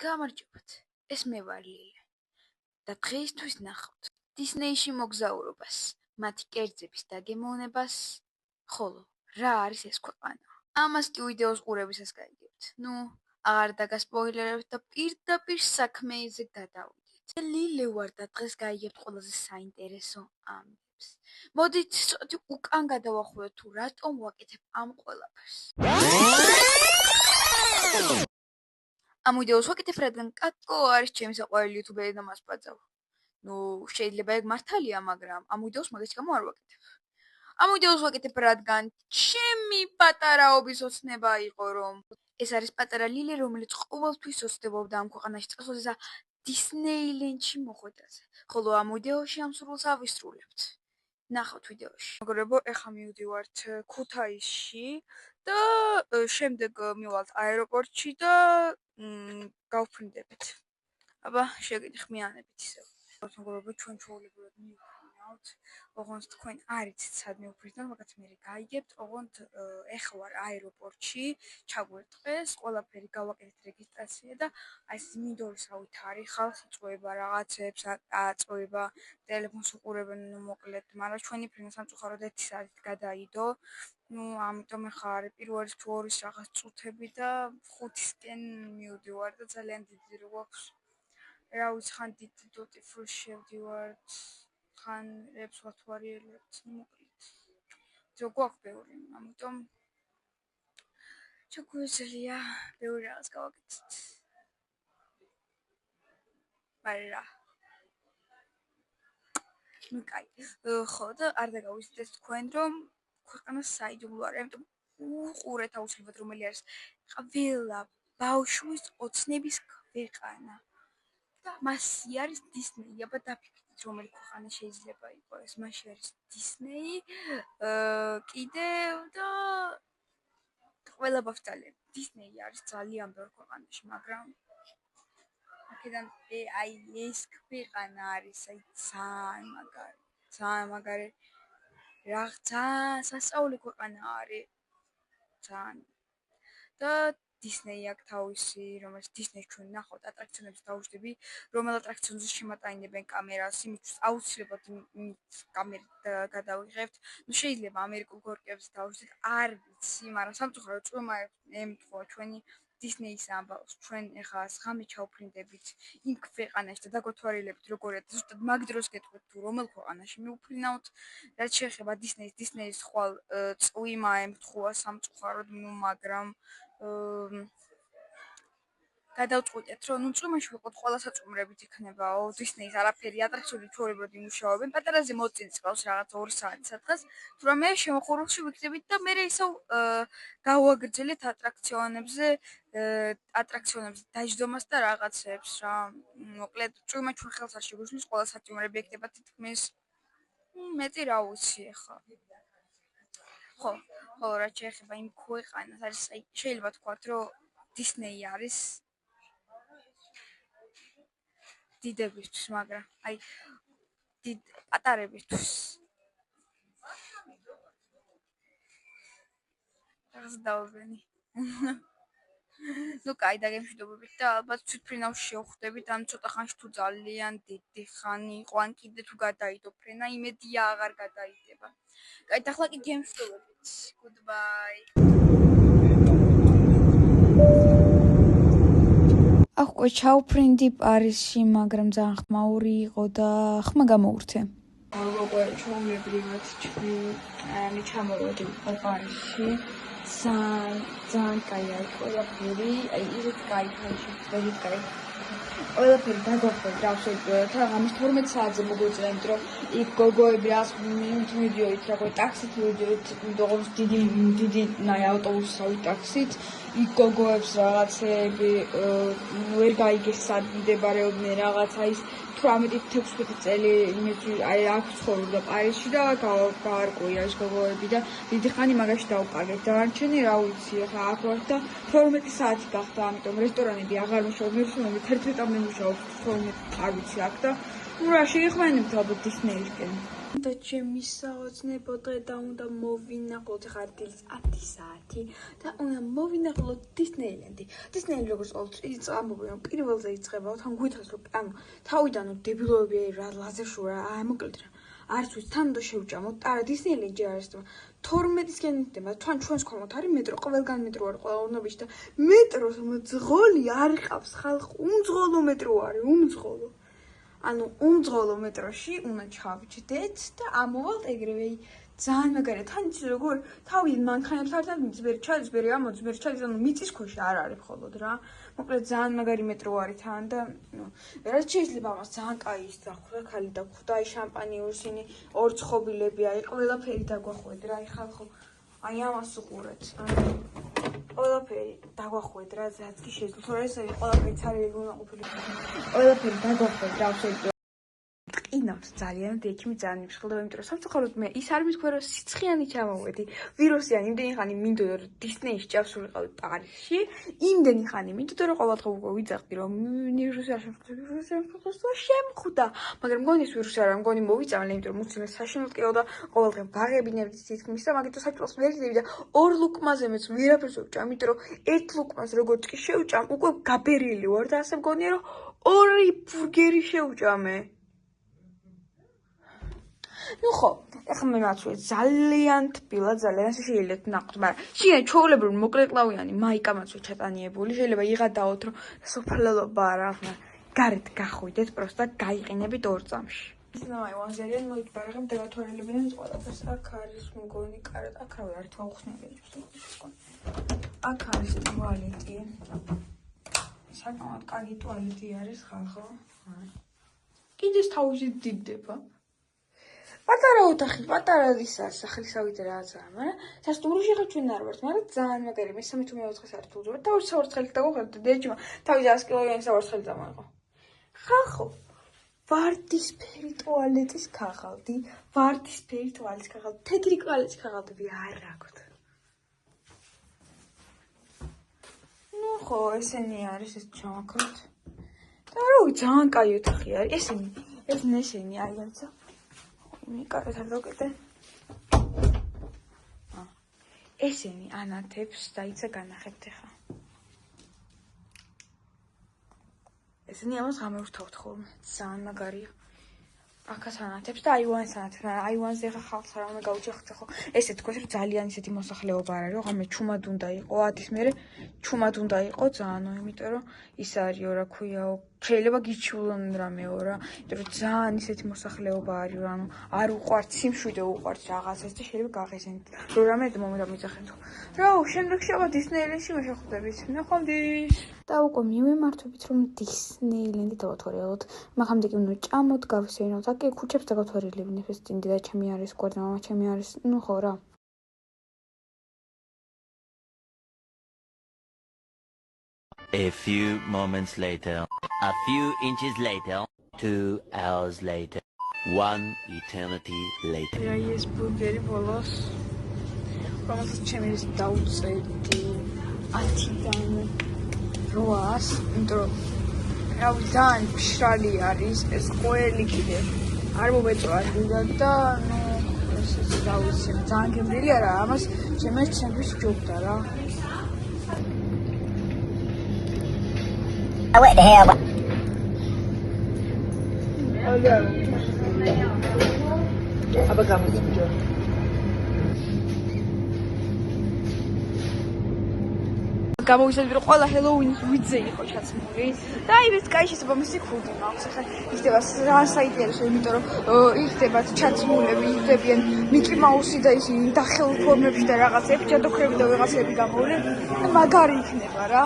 გამარჯობათ, ეს მე ვარ ლილე და დღეისთვის ნახავთ დისნეიში მოგზაურობას, მათი კერძების დაგემოვნებას, ხოლო რა არის ეს ქვეყანა? ამას კი ვიდეოს ყურებისას გაიგებთ. აღარ დაგასპოილერებთ და პირდაპირ საქმეზე გადავიდეთ. ლილე ვარ და დღეს გაიგებთ ყველაზე საინტერესო ამბებს. მოდით ცოტა უკან გადავახუროთ თუ რატომ ვაკეთებ ამ ყველაფერს. ამ ვიდეოს ვაკეთებ, რადგან კატკო არის ჩემი საყვარელი იუთუბერი და მას ვბაძავ. შეიძლება ეგ მართალია, მაგრამ ამ ვიდეოს მაგის გამო არ ვაკეთებ. ამ ვიდეოს ვაკეთებ, რადგან ჩემი პატარაობის ოცნება იყო, რომ ეს არის პატარა ლილე, რომელიც ყოველთვის ოცნებობდა ამ ქვეყანაში წასვლაზე და დისნეილენდში მოხვედრაზე. ხოლო ამ ვიდეოში ამ სურვილს ავისრულებთ. ნახავთ ვიდეოში. მეგობრებო, ეხლა მივდივართ ქუთაისში და შემდეგ მივალთ აეროპორტში და გავფრინდებით. აბა, შეგეხმიანებით ისევ. მეგობრებო, ჩვენ ჩვეულებრივად მივფრინავთ, ოღონდ თქვენ არ იცით სად მივფრინავთ, მაგაც მე გაიგებთ, ოღონდ ეხლა ვარ აეროპორტში, ჩაგვერტყეს, ყველაფერი გავაკეთეთ რეგისტრაცია და აი ეს მინდორისავით არის, ხალხი წვევა რაღაცებს, აწვევა, ტელეფონს უყურებენ, მოკლედ, მაგრამ ჩვენი ფრენა სამწუხაროდ 1 საათით გადაიდო. ამიტომ ახლა არის 1-ის თუ 2-ის რაღაც წუთები და 5-ისკენ მივდივარ და ძალიან დიდი დრო გვაქვს. რა ვიცი, ხან დიდი დუტი ფრუს შევდივართ, ხან რებს ვათვალიერებთ, მოკლედ. დრო გვაქვს ბევრი, ამიტომ შეგვიძლია ბევრი რაღაც გავაკეთოთ. მაგრამ რა? კაი. ხო და არ დაგავიწყდეთ თქვენ, რომ ქვეყანა საიდუმლო არის, ამიტომ უყურეთ აუცილებლად რომელი არის ყველა ბავშვის ოცნების ქვეყანა. და მასი არის დისნეი. აბა დაფიქრდით, რომელი ქვეყანა შეიძლება იყოს. მასში არის დისნეი, კიდევ და ყველა ბავშვი დისნეი არის ძალიან ბევრ ქვეყანაში, მაგრამ აქედან აი ეს ქვეყანა არის ძალიან მაგარი, ძალიან სასწაული ქვეყანა არის, ძალიან და დისნეი აქვს თავისი, რომელიც დისნეის ჩვენ ნახავთ ატრაქციონებს დავუშვები, რომელ ატრაქციონზე შემატანიებენ კამერას, იმისთვის აუცილებლად კამერით გადავიღებთ. შეიძლება ამერიკულ გორკებზე დავუშვით, არ ვიცი, მაგრამ სამწუხაროდ წვემა ემთხვევა ჩვენი დისნეის ამბავს. ჩვენ ეხლა ღამე ჩავფრინდებით იმ ქვეყანაში და დაგვეთვალიერებთ როგორია. ზუსტად მაგ დროს გეტყვით თუ რომელ ქვეყანაში მივფრინავთ, რაც შეეხება დისნეის ხვალ წვიმა ემთხვევა სამწუხაროდ, მაგრამ გადავწყვიტეთ, რომ წვიმაში ვიყოთ, ყველა საწუმრებით იქნებაო. დისნეის არაფერი ატრაქციონი ჩვეულებრივად იმუშავებენ. პატარაზე მოწინს ყავს რაღაც 2 საათი სადღაც. თუ რამე შემოხურულში ვიქნებით და მე ისევ გავაგრძელეთ ატრაქციონებზე დაждდომას და რაღაცებს რა. მოკლედ, წვიმა ჩვენ ხელს არ შეგვიშლის, ყველა საწუმრები ექნება თითქმის მეტი რა ვიცი ახლა. ხო, რაც შეეხება იმ ქვეყანას, არის შეიძლება თქვათ, რომ დისნეი არის დიდებისთვის, მაგრამ აი პატარებისთვის. რაღაც დავაბენი. კაი, დაგემშვიდობებით და ალბათ თვითფრინავში შევხვდებით, ან ცოტა ხანში თუ ძალიან დიდი ხანი იყო, ან კიდე თუ გადაიდო ფრენა, იმედია აღარ გადაიდება. კაი, ახლა კი გემშვიდობებით. Goodbye. აჰკო, ჩავფრინდი პარიზში, მაგრამ ძალიან ხმაური იყო და ხმა გამოურთე. როგორ ჩვეულებრივად მე ჩამოვედი პარიზში. ძალიან კაი არის ყველაფერი, აი ისეთ კაი ხანში, very კაი. ყველაფერი დაგვახვევთ, რა შეიძლება და ამის 12 საათზე მოგვიწია, იმიტომ რომ იქ გოგოები რას მივიდიოით, როგორ ტაქსით მივიდიოით, როგორც დიდი ავტობუსით, ტაქსით. იქ გოგოებს რაღაცები ვერ გაიგეს სად მდებარეობდნენ, რაღაცა ის 18-16 წელი აი აქ ცხოვრობდა პარიზში და გაარკვია ეს გოგოები და დიდი ხანი მაგაში დავყარეთ. დანარჩენი რა ვიცი, ახლა აქ ვარ და 12 საათი გახდა, ამიტომ რესტორანები აღარ მუშაობს, მე 11-მდე მუშაობს, 12 არ ვიცი აქ და რა შეიხმიანებთ ალბათ დისნეისკენ. და ჩემი საოცნებო დღე და უნდა მოვინახოთ ხარდილის 10 საათი და უნდა მოვინახოთ დისნეილენდი. დისნეილენდი როგორც ყოველთვის ამბობენ რომ პირველზე იწყება, თან გვითხრას რომ ანუ თავიდან დებილოები რა ლაზერშოუ რა მოკლედ რა არც ვიცი თან უნდა შევჭამოთ. არა დისნეილენდი არის და 12-ისკენ იქნება. თან ჩვენს ქვემოთ არის მეტრო, ყველგან მეტრო არის ყველა ორნობიში და მეტროს მძღოლი არ ყავს ხალხი, უმძღოლო მეტრო არის, უმძღოლო. ანუ უმძღოლო მეტროში უნდა ჩავჭდეთ და ამოვალთ ეგრევე ძალიან მაგარია. თან იცი როგორ თავი მანქანებს ართან ძვერი ჩადის, ძვერი ამოდის, ძვერი ჩადის, ანუ მიწის ქვეშ არ არის მხოლოდ რა. მოკლედ ძალიან მაგარი მეტრო არის თან და რაც შეიძლება ამას ძალიან კაი ის დახვდა, ქალი დახვდა, აი შამპანიოსინი, ორცხობილები, აი ყველაფერი დაგვახვედ რა, აი ხალხო აი ამას უყურეთ. ყველაფერი დაგვახვედ რა, რაც კი შეიძლება. თორე ეს ყველაფერი ცარიელი უნდა ყოფილიყო. ყველაფერი დაგვახვედ რა, შეიძლება. ყინავს ძალიან და ექიმი ძალიან იმშხლდება, იმიტომ რომ სამწუხაროდ მე ის არ მითქვა რომ სიცხიანი ჩამოვედი. ვირუსიანი იმდენი ხანი მინდოდა რომ დისნეიში ჭავსულიყავი პარიზში. იმდენი ხანი მინდოდა რომ ყოველდღე უკვე ვიძახდი რომ ვირუსი არ შემხვდა. მაგრამ მგონი ეს ვირუსი არა, მგონი მოვიწამლე, იმიტომ რომ მუცლიმე საშინელად ყიოდა ყოველდღე ბაღებინებდი თითქმის და მაგით საჭმელს ვერ ძები და ორ ლუკმაზე მეც ვერაფერს ვჭამ, იმიტომ რომ ერთ ლუკმას როგორც კი შევჭამ, უკვე გაბერილი ვარ და ასე მგონია რომ ორი ბურგერი შევჭამე. ნუ ხო, ეხლა მე მაცვე ძალიან თბილა, ძალიან შეიძლება ნაყოთ, მაგრამ შეიძლება ჩვეულებრივი მოკლეკლავიანი მაიკა მაცვე ჩატანიებული, შეიძლება იღადაოთ რომ სოფლელობა არა, გარეთ გახვიდეთ, პროსტა გაიყინებით 2 წამში. ისნაი ვანზერიან მოიკვარაღებ დაგათვალებინენ ყველაფერს. აქ არის მგონი კარად, აქ რა არის თვალხსნელი ჯგუფი. აქ არის ტუალეტი. საკმაოდ კარგი ტუალეტი არის ხალხო. კიდეს თავში დიდდება. პატარა ოთახი, პატარა ისა სახლისავით რაღაცაა, მაგრამ სასტუმროში ხა ჩვენ არ ვართ, მაგრამ ძალიან მაგარი. მე 3 თუ 4 საათი ვძურებ. თავის საურცხელით დაგუხებდი დეჯმა, თავის 100 კილოგიანი საურცხელი დამაიყო. ხალხო, ვარდისფერი ტუალეტის ქაღალდი, ვარდისფერი ტუალეტის ქაღალდი, თეთრი ტუალეტის ქაღალდები არ აქვს. ნუ ხო, ესენი არის ეს ჩავაქროთ. და რა ძალიან კაი ოთახი არის. ესენი, ეს ნესენი აი რაცა. მე კარგად არ დავკეთე. ესენი ანათებს დაიცა განახებთ ახლა. ესენი ამას გამევრთავთ ხოლმე. ძალიან მაგარია. აქაც ანათებს და აივანს ანათებს. აივანზე ხა ხალხს არ უნდა გაუჯახოთ ხო. ესე თქვენ რომ ძალიან ისეთი მოსახლეობა არ არის, რომ მე ჩუმად უნდა იყო 10-ის მერე ჩუმად უნდა იყო ძალიან, იმიტომ რომ ის არისო რა ქვიაო. შეიძლება გიჩვენონ რამეო რა, იმიტომ რომ ძალიან ისეთი მოსახლეობა არის, რომ ანუ არ უყვართ სიმშვიდე უყვართ რაღაცას და შეიძლება გაღიზენთ. რომ რამე მომიძახეთო. რა, შემდეგში აბა დისნეილენდში მეშეხვდებით. ნახვამდის. და უკვე მივემართვებით რომ დისნეილენდი დავათვალოთ. მაგამდე კი უნდა ჭამოთ, გავისეირნოთ. აკი ქუჩებს დაგათვალებინებ ეს წინდი და ჩემი არის კვერდა, მამა ჩემი არის, ნუ ხო რა. A few moments later, a few inches later, 2 hours later, 1 eternity later. რა ის ბურგერი ბოლოს. რომელსაც ჩემი ის დაუწევდი 10-დან 8-ას, იმიტომ რომ რავი ძალიან მშრალი არის ეს ყველი კიდე. არ მომეწოა და ნუ ეს დავიცი ძალიან გემრიელი არა, ამას ჩემთვის ჯობდა რა. What the hell? აბა გამოსიჯო. გამოვისაძბი რომ ყველა ჰელოუინის ვიძე იყო ჩაცმული და აი ეს კაი შესაძლოა მისი ხუთი მაქვს. ახლა იქნება ძალიან საინტერესო, იმიტომ რომ იქნება ჩაცმულები, იქნებიან მიკი მაუსი და ისინი დახელულ ფორმებში და რაღაცები, ჯადოქრები და ვიღაცები გამოვლენ და მაგარი იქნება რა.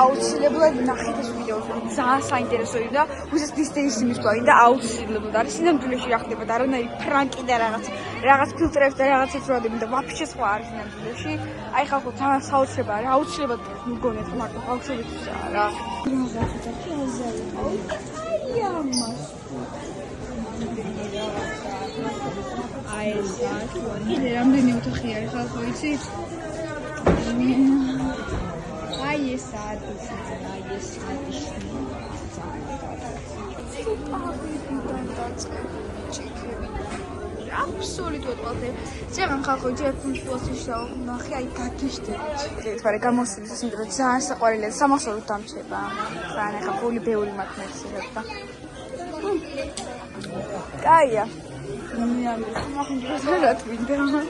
აუცილებლად ნახეთ ეს ვიდეოს, ძალიან საინტერესო და ვისაც დისნეის იმის გვაქვს და აუცილებლად არის სინამდვილეში რა ხდება და არანაირი ფრანკი და რაღაც ფილტრებს და რაღაცებს რო ადებენ და ვაფშე სხვა არის სინამდვილეში. აი ხალხო ძალიან საოცრება არის, აუცილებლად მიგონეთ მარტო ბავშვებისაა რა. აი ეს კიდე რამდენი ოთახი არის ხალხო იცით? აი ეს არის, აი ეს არის. ცოტა ვიდეო დაწყე, ჩეკები. აბსოლუტურად ყველაფერი. Ძაღან ხალხო ჯერ ფუნქციას ნახე, აი გაგიშდებით. თორე გამოსულის ის იმდრო ძალიან საყვარელია, სამახსოვროდ დამჩება. ძალიან ახლა ფული ბევრი მაქვს მეცილებ და. კაია. რა თქმა უნდა.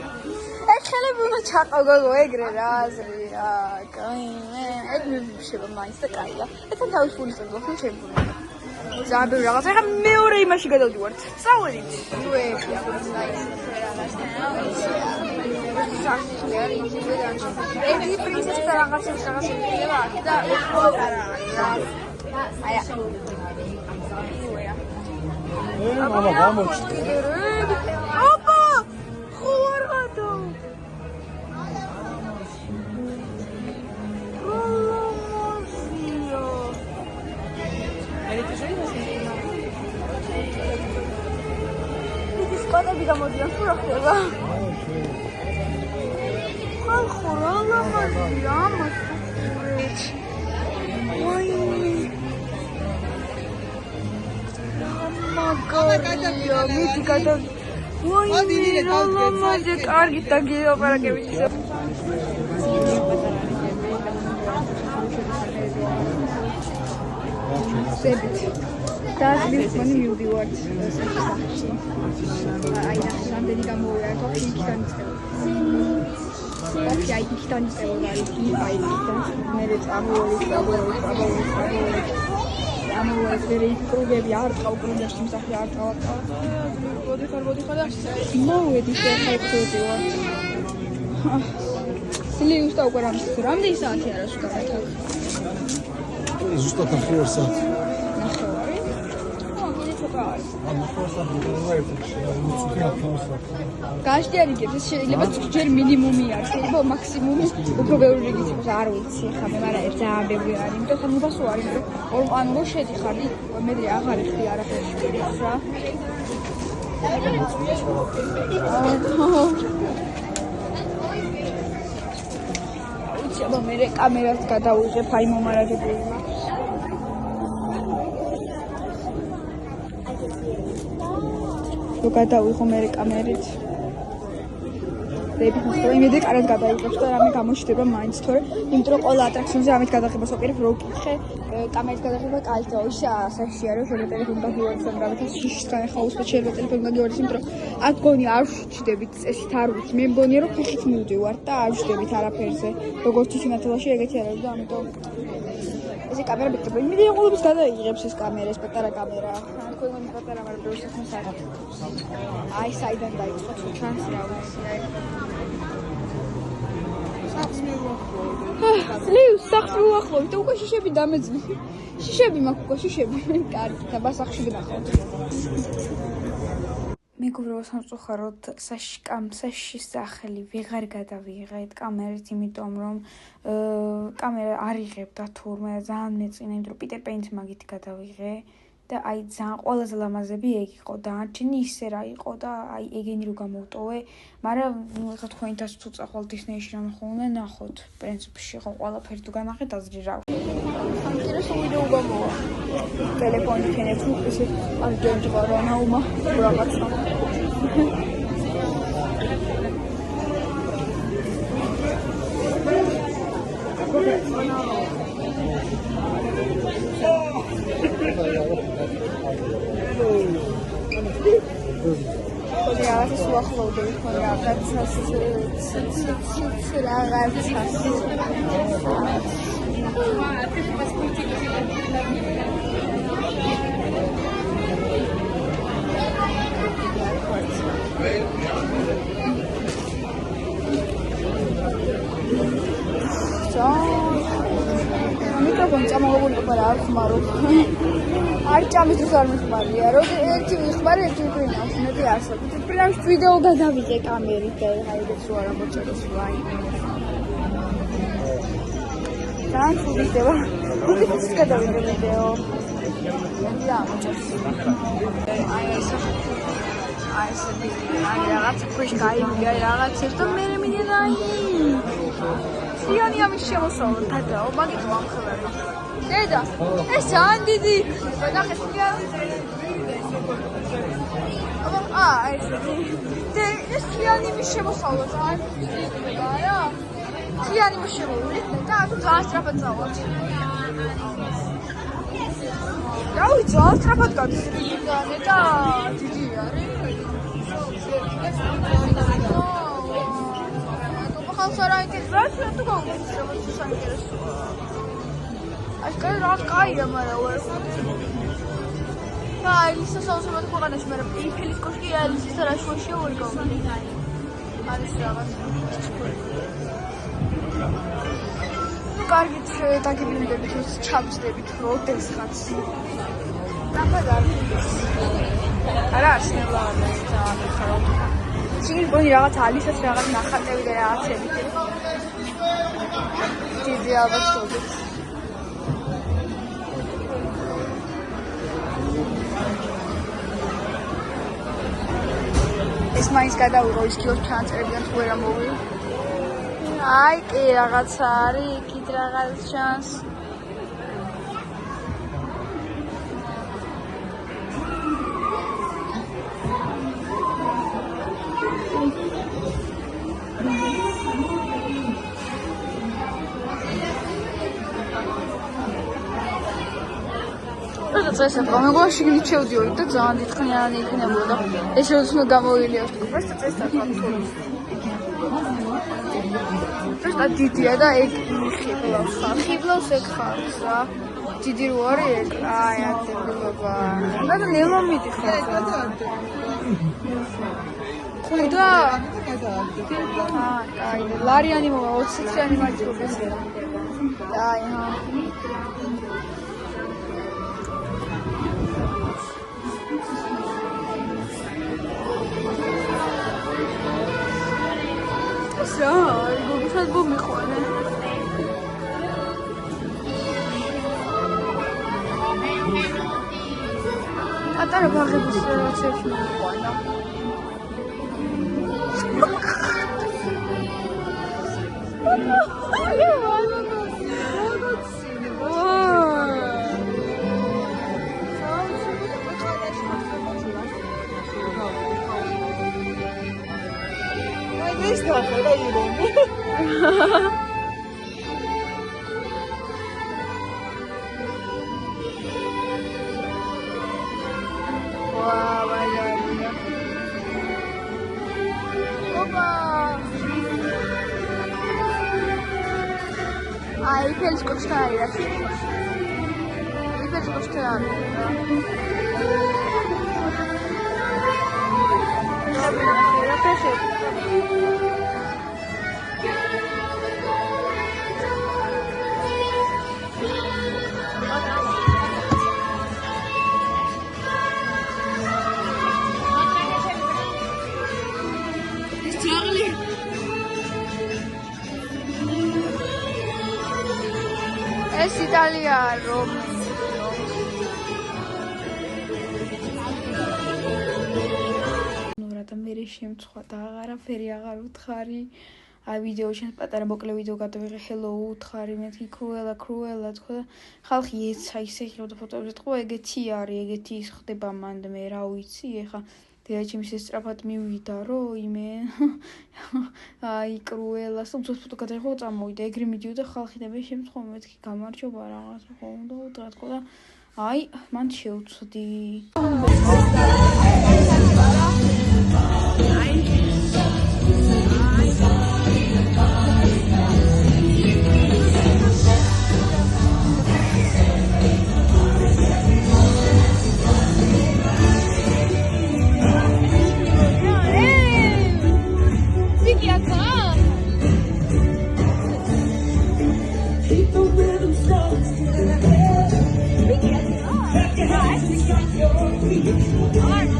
ეხელები უნდა ჩაყავ ეგრე რა აზრი რა. კაი, ეგ მივშება მაინც და კაია. ეხლა თავის ფულის წელს ჩემ ფული. ძალიან ბევრი რაღაც. ეხლა მეორე იმაში გადავდივართ. სწავლით. უეფი აქვს ედი პრინცესა და რაღაცები აქვს და აი მama გამოჩნდა. ოპა! ხო არ გადო. ის კოდები გამოდიან თუ რა ხდება? ხალხო რა ლამაზია ამას უყურეთ. ვაიმე. მაგარია, მიდი გადა. ვაიმე, რა ლამაზია, კარგი დაგილაპარაკებით ისე. That's money you be what? I რამდენი გამოვიდა, იქიდან იწევ. აი იქიდან იწევ და აი მე წამოვედი. ამოვედი პროგები არ წავკრუნდაში მსახი არ წავაკა. მოდი ხარ და მოვედი შეხედე ვარ. სილიუს და უკვე რამდენი საათი არა შეგავთ აქ? ზუსტად 9 საათი. გაშდიარიგებს შეიძლება ჯერ მინიმუმი არის, შეიძლება მაქსიმუმი უფრო ბევრი რიგით იყოს, არ ვიცი ხა მე, მაგრამ ძალიან ბევრი არის, იმიტომ ხა ნუბასო არის, რომ ანუ რო შედიხარ, მე აღარ იხდი არაფერში რა. ვიცი, აბა მე კამერას გადავიღებ, აი მომარაგებული მაქვს. რო გადავიღო მე კამერით. იმედი კარად გადაიღებს და რამე გამოჩნდება მაინც, თორე იმიტომ რომ ყველა ატრაქციონზე ამით გადაღებას ვაკეთებ, რო ვკითხე, კამერით გადაღება კალითა, ისე ასაშია, რომ შეიძლება ტელეფონი გაგივარდეს ან რაღაცა შიშისგან ახლა უსწრაფოდ შეიძლება ტელეფონი გაგივარდეს, იმიტომ რომ აქ გონი არ ვშჩდებით წესით, არ ვიცი, მე მგონია რომ ფეხით მივდივართ და არ ვშჩდებით არაფერზე, როგორც ისინათელაში ეგეთი არის და ამიტომ ესე კამერა ბეთქება. იმედი ყოველთვის გადაიღებს ეს კამერა, ეს პატარა კამერა. ან თქვენ პატარა, მაგრამ ბევრს ახმოს არ აქვს. აი საიდან დაიწყო თუ ჩანს რა ვიცი, აი. სლიუს სახს უახლოვით და უკვე შიშები დამეძნე. შიშები მაქვს უკვე შიშები. კარგი, და ბასახში ვნახავთ. მეგობრებო, სამწუხაროდ საშკამსაში სახელი ვეღარ გადავიღეთ კამერით, იმიტომ რომ კამერა არ იღებდა თურმე, ძალიან მეწინა, იმიტომ რომ პიტერ პენს მაგით გადავიღე და აი ძალიან ყველაზე ლამაზები ეგ იყო და არჩენი ისე რა იყო და აი ეგენი რო გამოვტოვე, მაგრამ ხა თქვენთაც თუ წახვალ დისნეიში რამე ხო უნდა ნახოთ, პრინციპში ხო ყველაფერი თუ განახეთ აზრი რა. ინტერესო ვიდეო გამოვა. ტელეფონი ქენებს ისე არ გეჯღა რა ნაუმა რაღაცა. Teraz słuchałby choreografii Mikrofon წამოვებული ყარა არ ხმარობ. არ ჭამისთვის არ მიხმარია. როდი ერთი მიხმარი, ერთი ვიყინავს, მეტი არსებობს. პრინციპში ვიდეო გადავიღე კამერით და აი ეს რა მოჭერეს ვაი. ძალიან ხუთი ხდება. ხუთი გადავიღე ვიდეო. და მოჭერს. აი ეს აი რაღაც ქვეშ გაიგე რაღაც და მე მინდა აი სიონი ამის შემოსავალ დადაო მაგით მომხმარება. დედა, ეს ძალიან დიდი იქნება და ხეს კი არ ეს თლიანი იმის შემოსავლა ძალიან ძლიერი რა. თლიანი იმის შემოვიდეთ და აქ ძალიან სწრაფად წავალთ. რავი, ძალიან სწრაფად გადის რიგიდან და დიდი არის. ხალხს არ აინტერესებს, რა თუ გაუგრძელებს საინტერესოა. აი, რა კაია, მაგრამ ვერ აი, სასაუბრად ქვეყანაში, მაგრამ ეიფელის კოშკი არის რა შუაში ვერ გავიგე. არის რაღაც. ნუ კარგით დაგიბრუნდებით, ჩავწდებით, როდესღაც. ნახე არა არსებობა ჩიგის გონი რაღაც ალისას რაღაც ნახატები და რაღაცები. დიდი ალბათ შევდით. ეს მაინც გადავიღო ის კილოს ჩანწერებიდან თუ ვერ ამოვი. აი კი რაღაც არის, იქით რაღაც ჩანს. წესად გამეგონა შიგნით შევდიოდი და ძალიან დიდხნიანი იქნებოდა. ეს როდესაც გამოილია პროსტა წესად თვალთულის. პროსტა დიდია და ეგ ხიბლავს. ხიბლავს ეგ ხალხს რა. დიდი რო არის ეგ. აი ატებობა. და ნელა მიდიხარ. ხუდა. აი ლარიანი მოვა 20 წლიანი მაჯობეს. აი ჰა. გოგოსაც მომიყვანე. პატარა ბაღების რაღაცებში მომიყვანა. Eiffel's kostade. Eiffel's kostade. Es italiano. ნურადა მე შემცხვა და აღარაფერი აღარ უთხარი. აი ვიდეო შენ პატარა მოკლე ვიდეო გადავიღე hello უთხარი მეთქი კრუელა თქვა და ხალხი ეცა ისე ხილოდა ფოტოებზე თქვა ეგეთი არის ეგეთი ის ხდება მანდ მე რა ვიცი ეხა დედაჩემის ეს სწრაფად მივიდა რომ იმე აი კრუელას უცებ ფოტო გადაიღო წამოვიდა ეგრე მიდიოდა ხალხი და მე შემცხვა მეთქი გამარჯობა რაღაც ხო უნდა უთხრა თქო და აი მან შევწვდი All right.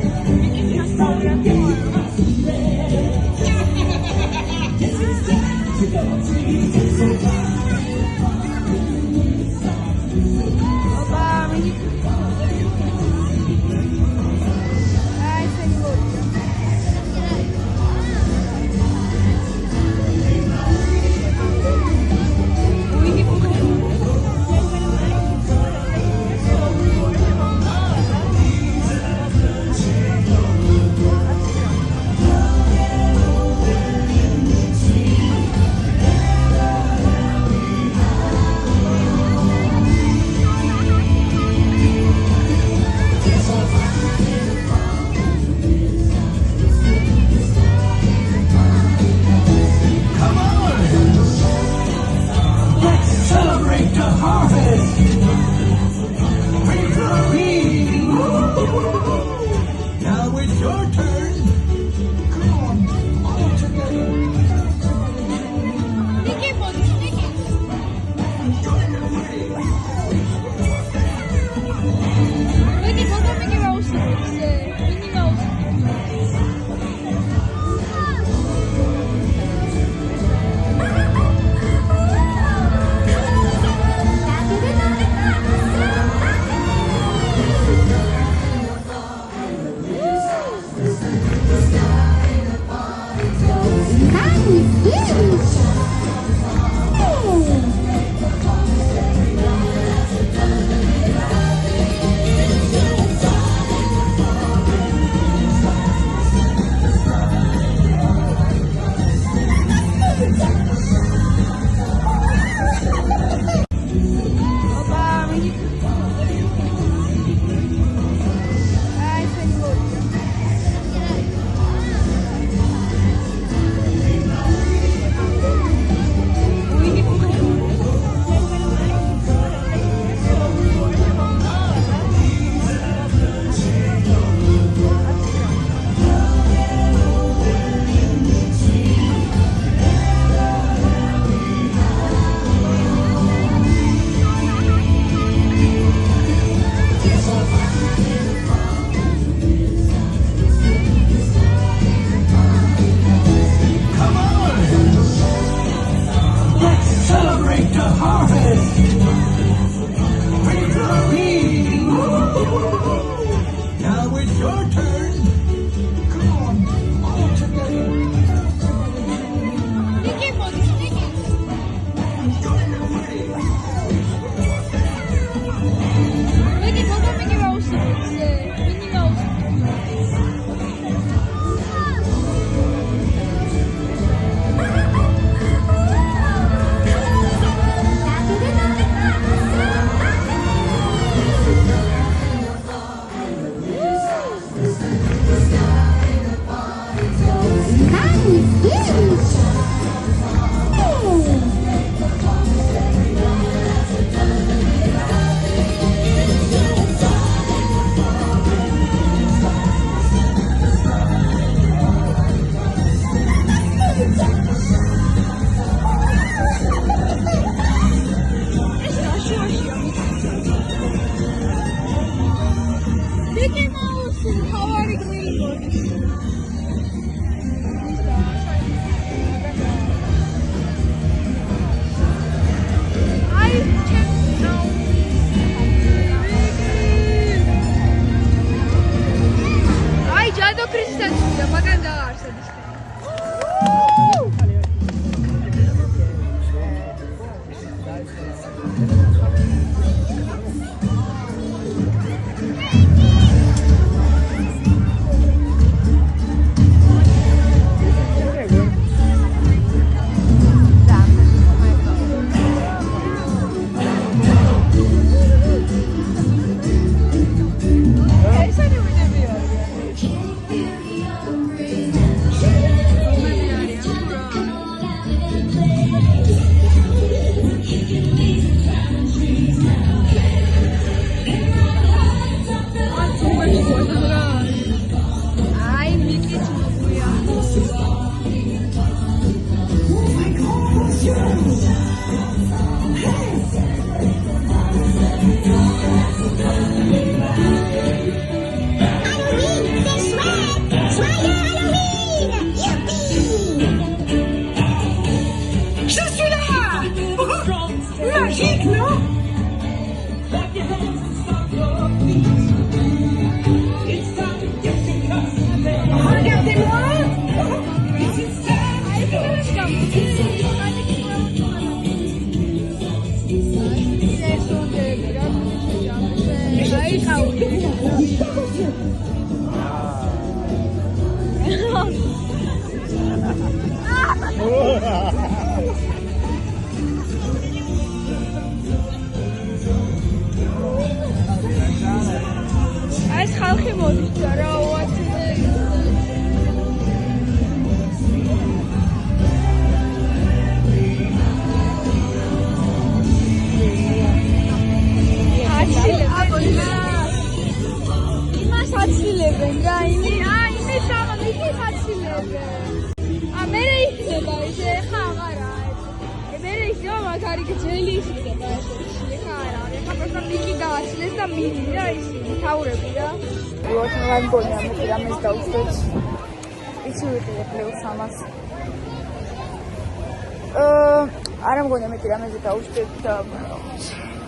არა მგონია მეტი რამეზე დავუშვებ და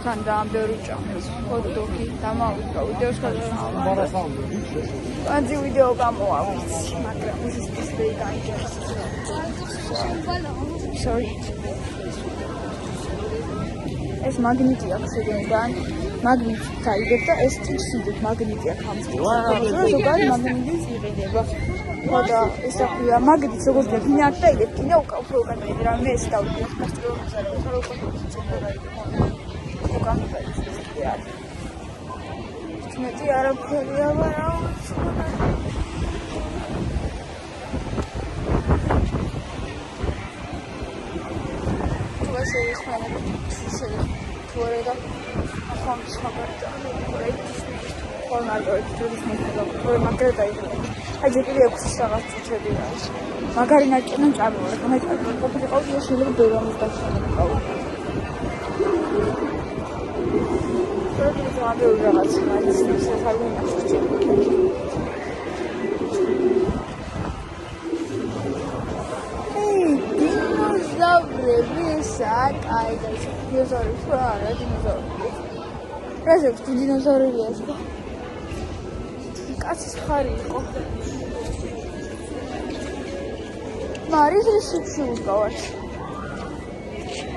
თან დაამბერო ჭამეს ჰოთ-დოგი დამავიდა ვიდეოს გადასავალ. ანძი ვიდეო გამოვავიცი, მაგრამ ის ისე გაიჭერს. Sorry. ეს მაგნიტი აქვს შეგენიდან. მაგნიტი დაიგებ და ეს წინსიდით მაგნიტი აქვს ამ წინსიდით. ზოგადად მაგნიტიც იყიდება. ხოდა ეს ახია მაგნიტს როგორც გინახ და იგებ კიდე უფრო უკან რამე ეს დავიდე სასწრაფოზე რა უფრო უკან მეტი არაფერია ვარა ეს ის ხანა თორედა ხომს ხაბარდა ფორმალურად თურიზმის პროგრამატრა აჯერილი 6 საათი წუთები არის. მაგარი ნაჭინა წამოვარ, გამეჭარბა ყოფილიყავ შეიძლება ბევრამის დასწრება. პროგრამა ამბევ რაღაც მაინც საფარული ნახჭი. დინოზავრები საკაი და დინოზავრები რა არა დინოზავრები. რაზეც დინოზავრებია ეს? კაცის ხარი იყო. მარის რისკში უკავართ.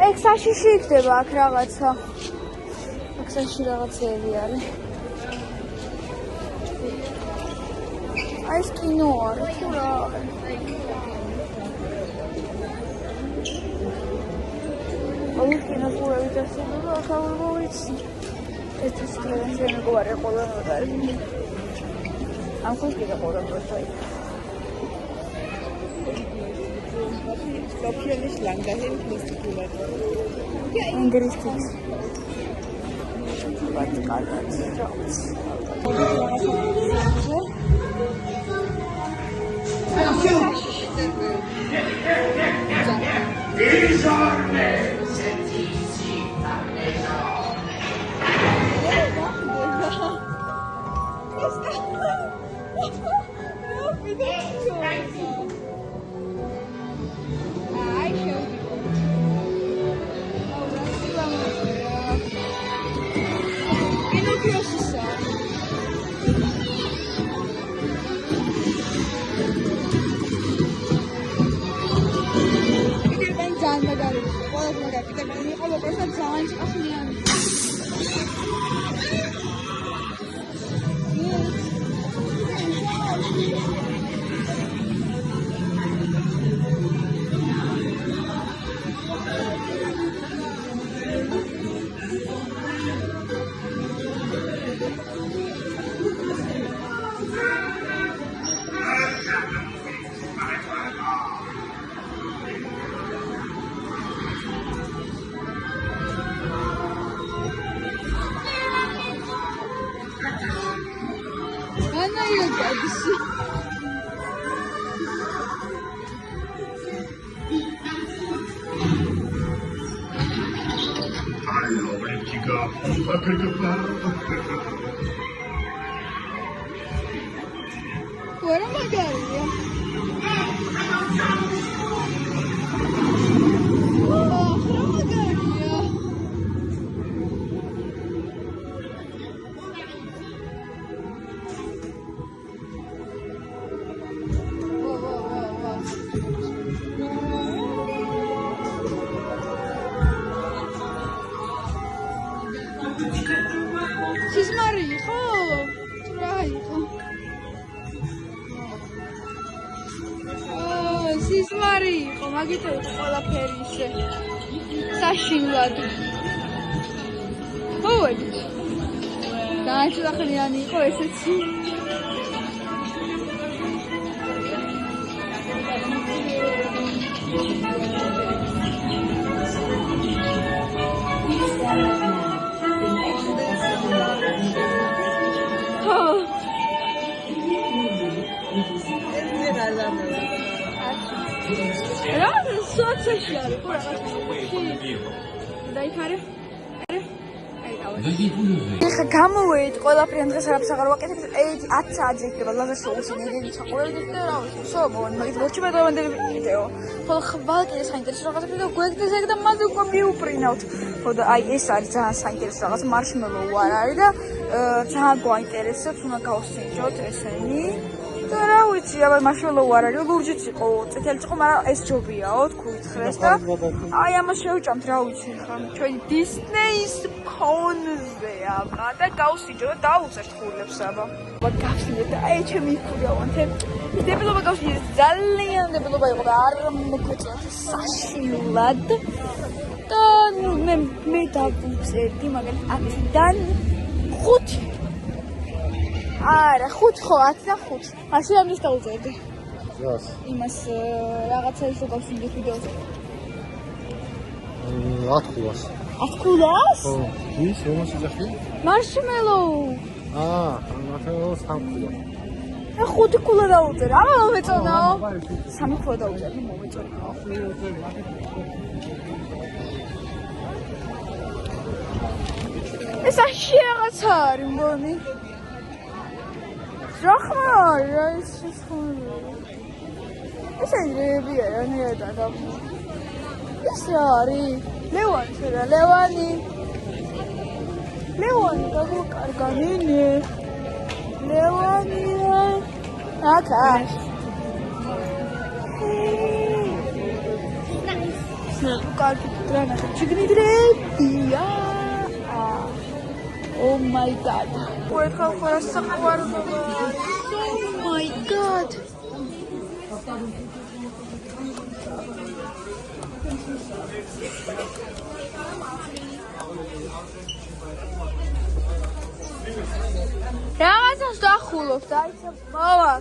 ეგ საშიში იქნება აქ რაღაცა. აქ საში რაღაცები არის. აი ეს კინო არის თუ რა არის? ოღონდ კინოთურები დასწრება აქ არ ვიცი. ეს ის ტრენდები გვარი ყველანაირ არის. Am fost de acolo pe site. Ich glaube hier nicht lang, da hinten ist die Toilette. Ja, richtig. Warte, ganz raus. Fuera Magalia. სისმარი იყო, მაგით იყო ყველაფერი ისე საშინლად. ხო, დანაჭრახლიანი იყო ესეც. ეხა გამოვედი ყველაფერი დღეს არაფერს აღარ ვაკეთებ 10 საათზე იქნება ლაზაშოუს ნეგენი ჩაყოლები და რა ვიცი სომონ მაგით მოჩება დავანდები ვიდეო ხოლო ხვალ კიდე საინტერესო რაღაცები და გვეკდეს ეგ და მაზე უკვე მიუპრინავთ ხო და აი ეს არის ძალიან საინტერესო რაღაც მარშმელო არ არის და ძალიან გვაინტერესებს უნდა გავსინჯოთ ესენი და რა ვიცი აბა მარშმელო არ არის ლურჯიც იყო წითელიც იყო მაგრამ ეს ჯობიაო თქვი ითხრეს და აი ამას შევჭამთ რა ვიცი ხა ჩვენი დისნეის ფონზე აბა და გავსინჯო და დაუწერთ ხულებს აბა გავსინჯეთ და აი ჩემი იქურავანთე დებილობა გავსინჯეთ ძალიან დებილობა იყო და არ მოგვეწონათ საშინლად და მე დავუწერდი მაგალითად 10-დან 5 არა 5 ხო 10 და 5 მაშინ ამის დავუწერდი რას იმას რაღაცა ისო გავსინჯეთ ვიდეოზე 10 ქულას 10 ქულას? ხო ის რომას იძახი? მარშმელო მარშმელოს 3 ქულა 5 ქულა დავუწერე ამა მომეწონაო 3 ქულა დავუწერე მომეწონაო ეს ახი რაღაცა არის მგონი რა ხარ ეს ეს აირებია რანერა და ეს არის ლევანი გაგვაკარგანინე ლევანია აკა კარგი დრანახა ჩიგნიდრებია Oh my god. Wait, how for a second. Oh my god. Რაღაცას დახულობთ, აი მამა.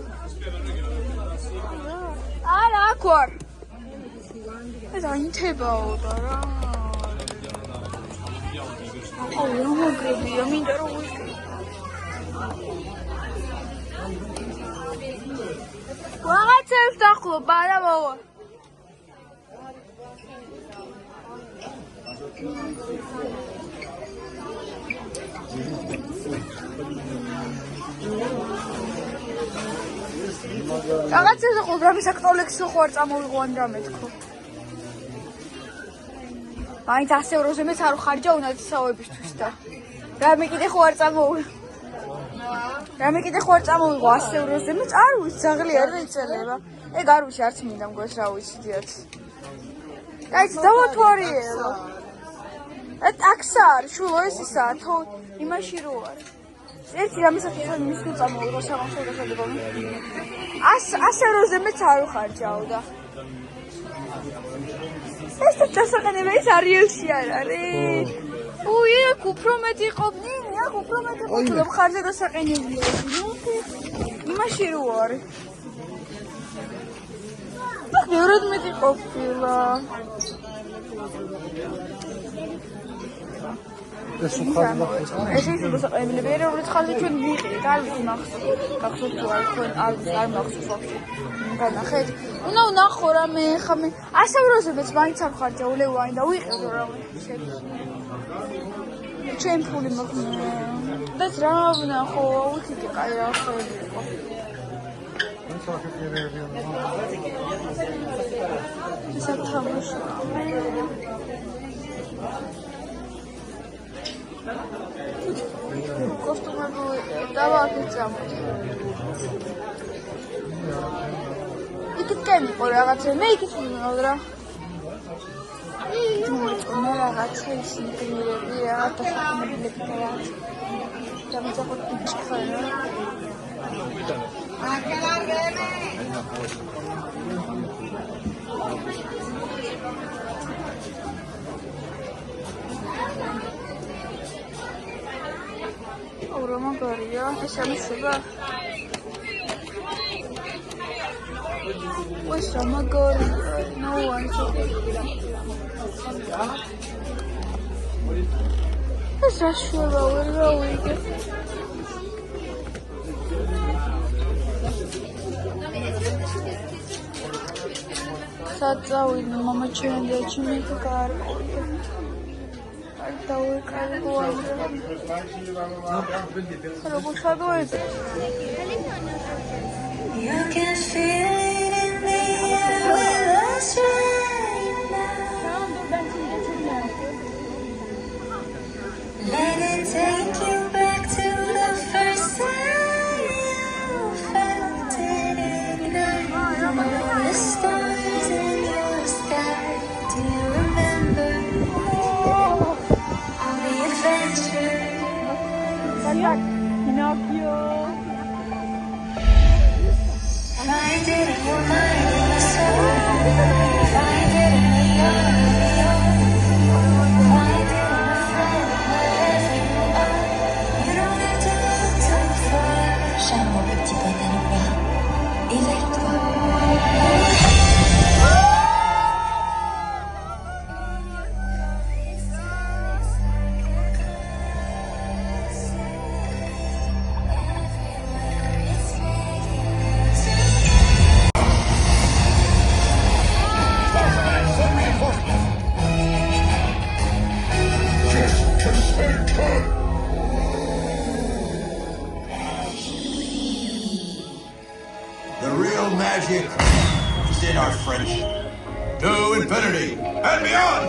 არა, აქ ვარ. ეს აინთებაო და რა. აუ, რა მოგებია, მინდა რომ ვიყიდე. რაღაცებს დახულობ, არა მამა. რაღაცას ხო რამის აქტოლექსო ხო არ წამოვიღო ან რა მეთქო. მაინც 100 ევროზე მეც არ ხარჯა უნათესავებისთვის და რამე კიდე ხო არ წამოვიღო. რამე კიდე ხო არ წამოვიღო 100 ევროზე მეც არ ვიცი ძაღლი არ იწელება. ეგ არ ვიცი არც მინდა მგონს რა ვიცი დიაც. აი დავათვარიელო. ტაქსა არის შულო ეს ისაა თო იმაში რო არის. ერთი რამისათვის მის თუ წამოვიღო სამახსოვრო შედეგობი. 100 ევროზე მეც არ ხარჯაო და ეს დასაყენებელი ის არიელში არ არის. უი, აქ უფრო მეტი ყოფნინი, აქ უფრო მეტი ყოფილი ხარჯა დასაყენებელია. იმაში რო არის. აქ ბევრად მეტი ყოფილა. ეს უხარდა ეს ის დასაყენებელი რომელიც ხალხი ჩვენ ვიყიდით, არ ვიცი გახსოვთ თუ არ თქვენ არ მახსოვს ვაფშე. განახეთ. უნდა ვნახო რამე ხა მე 100 ევროზე მეც მაინც არ ხარჯა ულევანი და ვიყიდო რამე ჩემ ფული მოგნა და რა ვნახო აუთიკე კაი რა ხელი იყო საფრთხე კოსტუმები დავაკეთე იქით კემიყო რაღაცა მე იქით ვიმეორ რა მე რაღაცა ისინი გნირები რაღაცა ხმები რა დამიძახოთ ბიჭხა რა აკელარგემე ორო მაგარია ეს ამისება What's wrong, my God? No one's okay. That's not sure about where we're going. Satsawin, Mama Chanda, Chimika car. I thought we can't go on. You can feel it in the air with us right now. Let it take you back to the first time you felt it ignite. The stars in your sky. Do you remember all the adventure? Find it in your mind, in your soul. Find it in the young, in the old. Find it in a friend, wherever you are. You don't have to look too far. Charmant le petit bonnet noir, éveille-toi. The real magic is in our friendship. To infinity and beyond!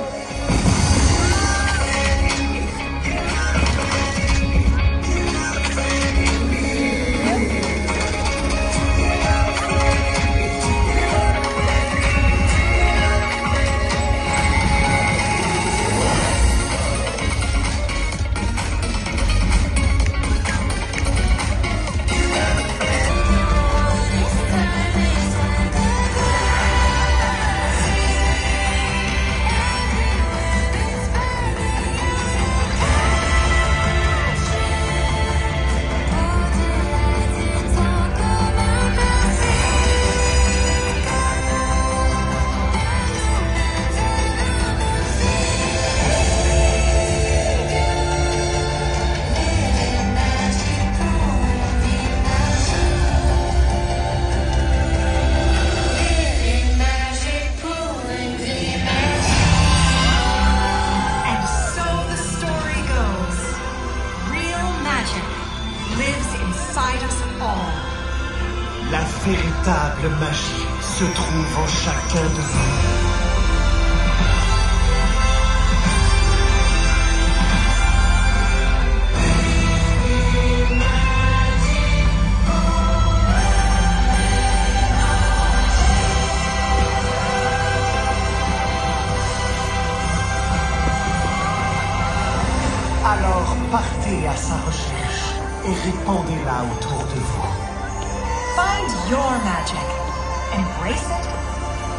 La véritable magie se trouve en chacun de vous. Alors partez à sa recherche et répandez-la autour de vous. Find your magic, embrace it,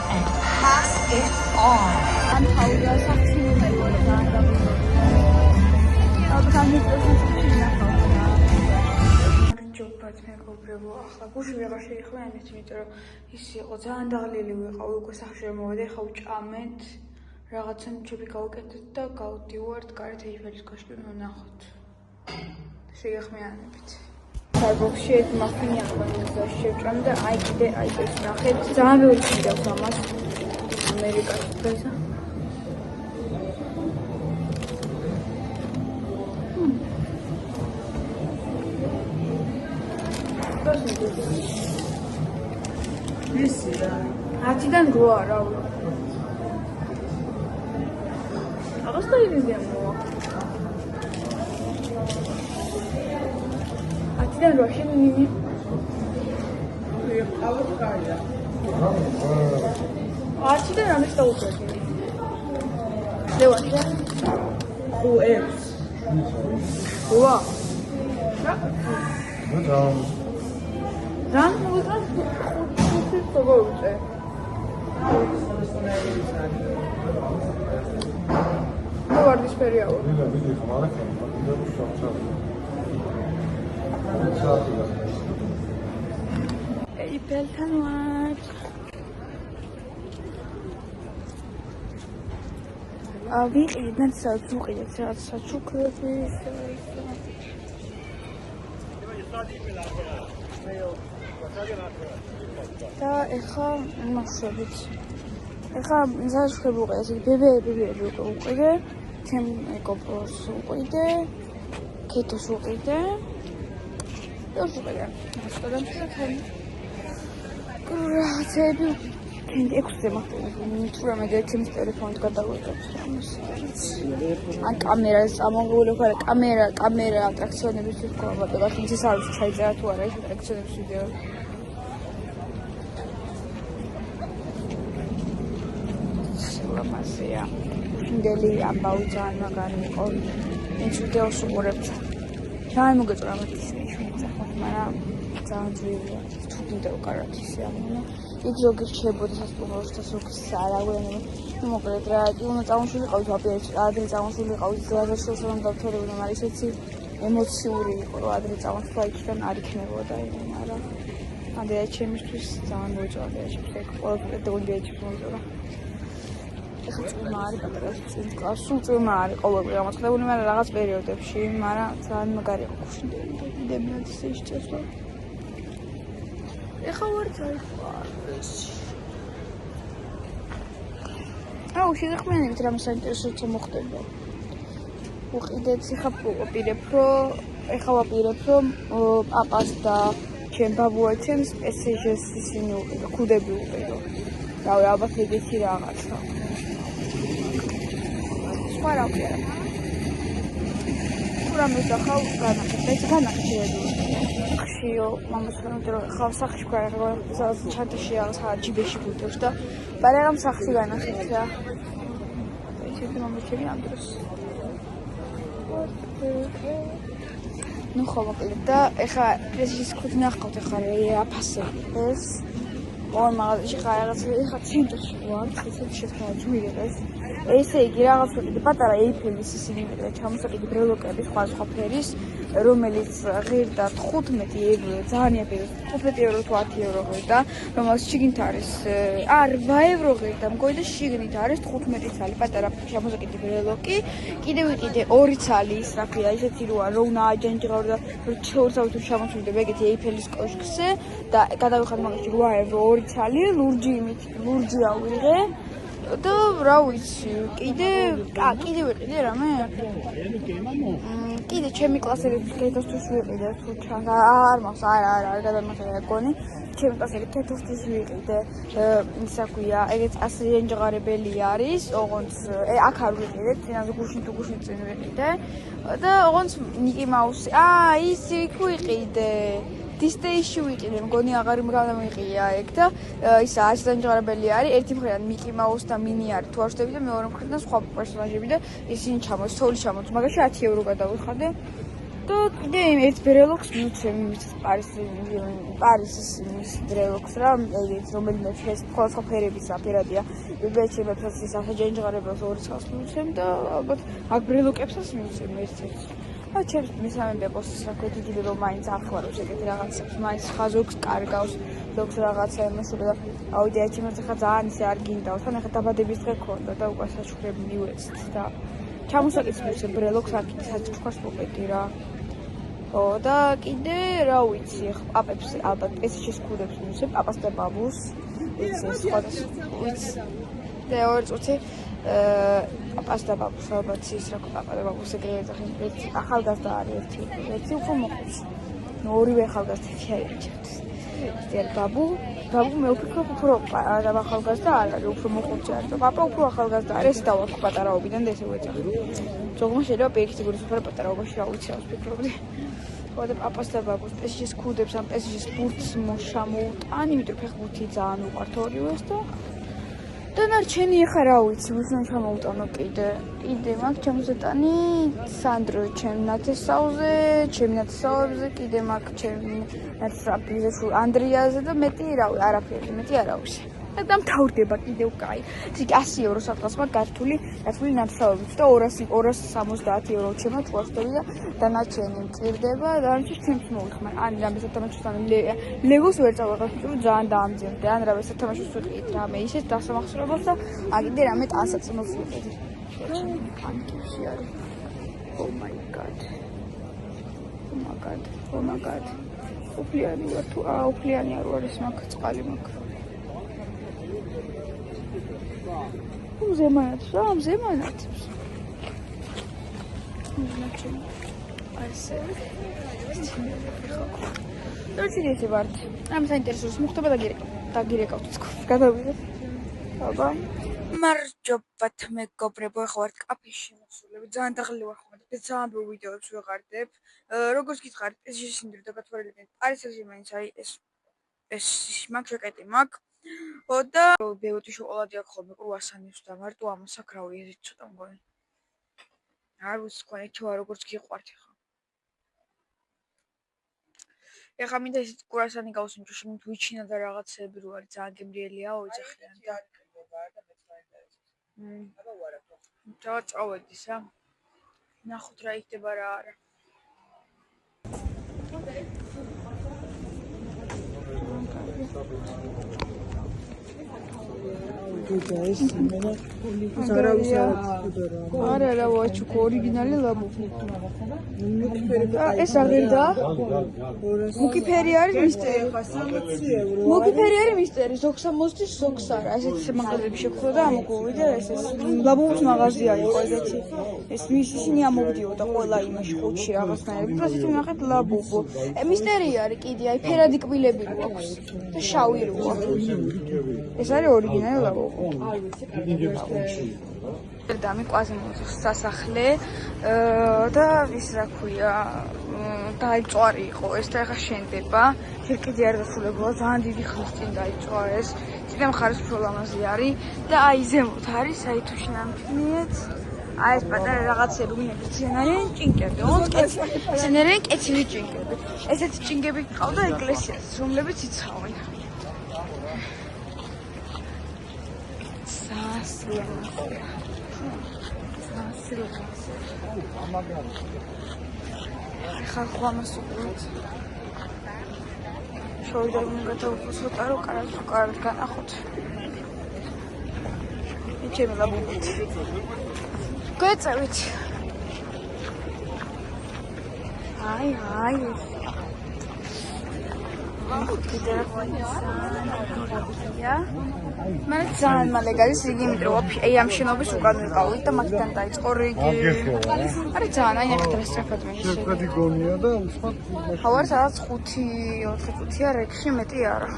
and pass it on. ჯობათ მეგობრებო, ახლა გუშინ ვეღარ შეიხლა ამით, იმიტომ რომ ის იყო ძალიან დაღლილი ვიყავი, უკვე სახში რომ მოვედი, ახლა ვჭამეთ, რაღაცა ნიჩები გავუკეთეთ და გავდივართ გარეთ ეიფელის კოშკი ვნახოთ. შეგეხმიანებით. Starbucks-ში ერთ მაფინი აღარ შევჭამ და აი კიდე აი ეს ნახეთ, ძალიან ბევრი ჭირავს ამას ამერიკაში დღესა. ისე რა. 10-დან 8 რა ვიყო. აღარ შეიძლება მოვა. 10-დან 8-ში მინიმი. ავად კარია. 10-დან ამის დაუწევი. ლევანში. უებს. ვა. რან მოგან ხუთი წოგოუწე. ვარდის ფერიაო. ვიდი ხმარა ხა, შავ. იფელთან ვარ. ვიყიდეთ ნაცად ვიყიდეთ რაღაც საჩუქრები და ეხა მახსოვით. ეხა ზაშხები უყიდე, ბებეები უყიდე, თემ ეკოპროს უყიდე, კეთოს უყიდე. და უყიდე. მასწავლებელი კურაცები ექვსზე მახტები თუ რამე ერთის ტელეფონით გადავიღებს ამას ან კამერას ამოღული ხარ კამერა ატრაქციონების თქმა და ის არის ჩაიწერა თუ არა ეს ატრაქციონების ვიდეო მასია ინდელი ამბავი ძალიან მაგარი იყო ეს ვიდეოს უყურებთ ძალიან მოგეწონა მათი შეიშვინა მაგრამ ძალიან ძვირია თუ კიდევ კარგად ისე ამონა იქ ზოგი რჩებოდა სასტუმროში და ზოგი სარავიანი მოკლედ რა უნდა წამოშული ყავით აპერეჩი ადრე წამოშული ყავით ზაზაშოს რომ დავთორებოდა მაგრამ ისეთი ემოციური იყო რომ ადრე წამოსვლა იქიდან არ იქნებოდა მაგრამ ანდეა ჩემისთვის ძალიან მოიწონა ეს ყოველდღე დონდიაჩი მომწონა ეხლა წვიმა არის პატარა სულ წვიმა არის ყოველდღე გამოცხადებული მაგრამ რაღაც პერიოდებში მაგრამ ძალიან მაგარი იყო გუშინდელი დებნად ისე შეჭესვა ეხლა ვარ წაიყვანეს აუ შეგეხმიანებით რამე საინტერესოც მოხდება უყიდეთ ეხლა ვაპირებ რომ ეხლა ვაპირებ რომ პაპას და ჩემ ბაბუაჩემს პესეჟეს ისინი უყიდო ქუდები უყიდო რავი ალბათ ეგეთი რაღაცა სხვა რა ვიყიდე რამე დახავ განახეთები ხშიო მამასთან რომ ხავ სახში ვქარა ჩანტაში რაღაცა ჯიბეში გულდებს და ბარაღამ სახში განახეთია ესეთი მომეჩები ამ დროს ნუ ხომოკლებ და ეხა ეს ხუთი ნახავთ ეხა აფასები ეს ორ მაღაზიაში ხარ რაღაცა ეხა ცენტრში ვარ ესეთი შეთქმა ძვირებას ესე იგი რაღაც ვიყიდე პატარა ეიფელის ისინი მეტად ჩამოსაკიდე ბრელოკები სხვა ფერის რომელიც ღირდა 15 ევრო ძალიან იაფია 15 ევრო თუ 10 ევრო ღირდა რომელიც შიგნით არის 8 ევრო ღირდა მგონი და შიგნით არის 15 ცალი პატარა ჩამოსაკიდე ბრელოკი კიდე ვიყიდე 2 ცალი ის რაფია ისეთი როა რომ უნდა აჯანჯღავდა და ჩორცავ თუ ჩამოსვიდე ეგეთი ეიფელის კოშკზე და გადავიხარ მაგაში 8 ევრო 2 ცალი ლურჯი ავიღე და რა ვიცი კიდე ვიყიდე რამე კიდე ჩემი კლასელების კეთოსთვის ვიყიდე თუ ჩანდა არ მახს არ გადამახერა გონი ჩემი კლასელი კეთოსთვის ვიყიდე ისა ქვია ეგეც ასე ენჯღარებელი არის ოღონდ აქ არ ვიყიდე წინაზე გუშინ წინ ვიყიდე და ოღონდ მიკი მაუსი ის იქ ვიყიდე დისტეიში ვიყიდე მგონი აღარ გამიყია ეგ და ისა ასე ენჯღარებელი არის ერთი მხრიდან მიკი მაუს და მინი არის თუ არ ვშტები და მეორე მხრიდან სხვა პერსონაჟები და ისინი ჩამოსული მაგაში 10 ევრო გადავიხადე და კიდე ერთ ბრელოქს მივცემ პარიზის მის ბრელოქს რა ეგეც რომელიმე ფეს სხვა ფერებისა ფერადია ბეჭი მეფსის ახაჯენჯღარებელს 2 წელს მივცემ და ალბათ აქ ბრელოკებსაც მივცემ ერთ-ერთ ჩემს მესამე ბებოსის რა ქვია დიდი რომ მაინც ახვალებს ეგეთი რაღაცებს მაინც ხაზობს კარგავს ზოგს რაღაცა იმასება და აუდია ჩემს ხა ძალიან ისე არ გინდავს თან ახლა დაბადების დღე ქონდა და უკვე საჩუქრები მივეცით და ჩამოსაკითხებს ბრელოქს აქ საჩუქრს მოვედი რა და კიდე რა ვიცი ახლა პაპებს ალბათ პესეჟის ქუდებს მივცემ პაპას და ბაბუს ვიცი ვიცი და ორ წუთი პაპას და ბაბუს ალბათ ის რა პაპა და ბაბუს ეგრეთ ახალგაზრდა არის ერთი უფრო მოხუცი ორივე ახალგაზრდები არჩევთ ეს ბაბუ მე ვფიქრობ უფრო ახალგაზრდა არ არის უფრო მოხუცი არის და პაპა უფრო ახალგაზრდა არის დავაქვს პატარაობიდან და ესე ვეძახი ზოგმა შეიძლება პირიქით გულის უფრო პატარაობაში რა ვიცი რა ვფიქრობდი და პაპას და ბაბუს პესეჟის ქუდებს ან პესეჟის ბურთს მოშამოუტან იმიტომ ფეხბურთი ძალიან უყვართ ორივეს და ნარჩენი ახლა რა ვიცი უსმენ ჩამოუტანო კიდე მაქვს ჩემსეტანი სანდრო ჩემ ნათესაუზე კიდე მაქვს ჩემ ნათესაუზე ანდრიაზე და მეტი რავი არაფერი მეტი არა ვიცი და მთავრდება კიდევ კაი. ეს 100 ევრო სადღაც მაგ გართული ნათლავებით და 270 ევრო ჩემო ჭუაშტები და დანარჩენი მწირდება და ამის ჩემს მოიხმარ. ან რამე სათამაშოსთან ლეგოს ვერ წავიღებ, çünkü ძალიან დაამძიმდა. ან რამე სათამაშოს ვიყიდ რამე ისეთ დასამახსოვრებელს და აგიდე რამე ტანსაცმელს ვიყიდ. ფანკიში არის. Oh my god. Oh my god. უფლიანი ვარ თუ უფლიანი არ არის მაგ წყალი მაგ. მზემანათებს. დარჩენილი ვართ. ამ საინტერესოს მოხდება დაგირეკავთ თქვენ. გადავიდეთ. აბა. მარჯობათ მეგობრებო, ახლა ვართ კაფეში მოსულები. ძალიან დაღლილი ვარ ხოლმე და ძალიან ბევრ ვიდეოებს ვეღარდებ. როგორც გითხარით, ეს შეშინდება და გათვალისწინეთ. პარიზში მაინც აი ეს მაგ ჟაკეტი მაგ. და ბევრი შოკოლადი აქვს ხოლმე კრუასანის და მარტო ამას საკრავი ეს ცოტა მგონი. არ ვიცი თქვენ ეჩვა როგორც გიყვართ ხა. ეხა მინდა ეს კრუასანი გავუსინჯო, შემით ვიჩინა და რაღაცები რო არის ძალიან გემრიელიაო ეძახიან და წავედი სა. ნახოთ რა იქნება რა არა. არა ვაჩუკ ორიგინალი ლაბუბი. ეს აღერდა? მუკიფერი არის მისტერი. მუკიფერი არის მისტერი, ზოგს 60, ზოგს არა. ესეც მაღაზიები შეგხვდა და ამოგვივიდა ეს ლაბუბის მაღაზია იყო ეგეთი. ეს ისინი ამოვდიოდა ყველა იმაში ხუთში რაღაცნაირად. და ისინი ნახეთ ლაბუბო. მისტერი არის კიდე, აი ფერადი კბილები რო აქვს და შავი რო აქვს. ეს არის ორიგინალი ლაბუბო. და მიყვაზმოს სასახლე და ის რა ქვია დაიწვარი იყო ეს და ეხა შენდება ჯერ კიდე არ დასრულებულა ძალიან დიდი ხნის წინ დაიწვა ეს წინა მხარეს პროლამაზი არის და აი ზემოთ არის აი თუ შენამჩნიეთ აი ეს პატარა რაღაცები ვინმე ცენარიან ჭინკები ცენარიან კეთილი ჭინკები ესეთი ჭინკები ყავდა ეკლესიას რომლებიც იცავენ ხალხო ამას უყურეთ შოიდერმუნ გადავფუსოთ არო კარად განახოთ ჩემი ლაბუბით გეწევით აი კიდე რა მაგრამ ძალიან მალე გადის რიგი, იმიტომ რომ აი ამ შენობის უკან ვიყავით და მაგიდან დაიწყო რიგი. არის ძალიან აი ახლა სწრაფად მეშე. შეფედი გონია და უსმათ. ხავარ სადაც 5-4 წუთია რეგში მეტი არა.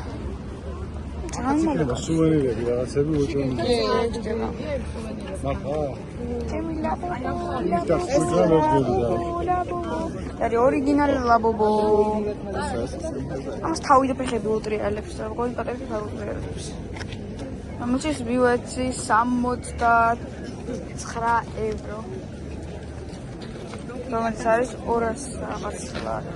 ძალიან მალე. სუვენირები რაღაცები უჭირდება. მახა. ჩემი ლაბუბო. არის ორიგინალი ლაბუბო. ამას თავი და ფეხები უტრიალებს და გონი პატარები თავი უტრიალებს. ამაჩის ბიუეტი 69 ევრო. რომელიც არის 200 რაღაც ლარი.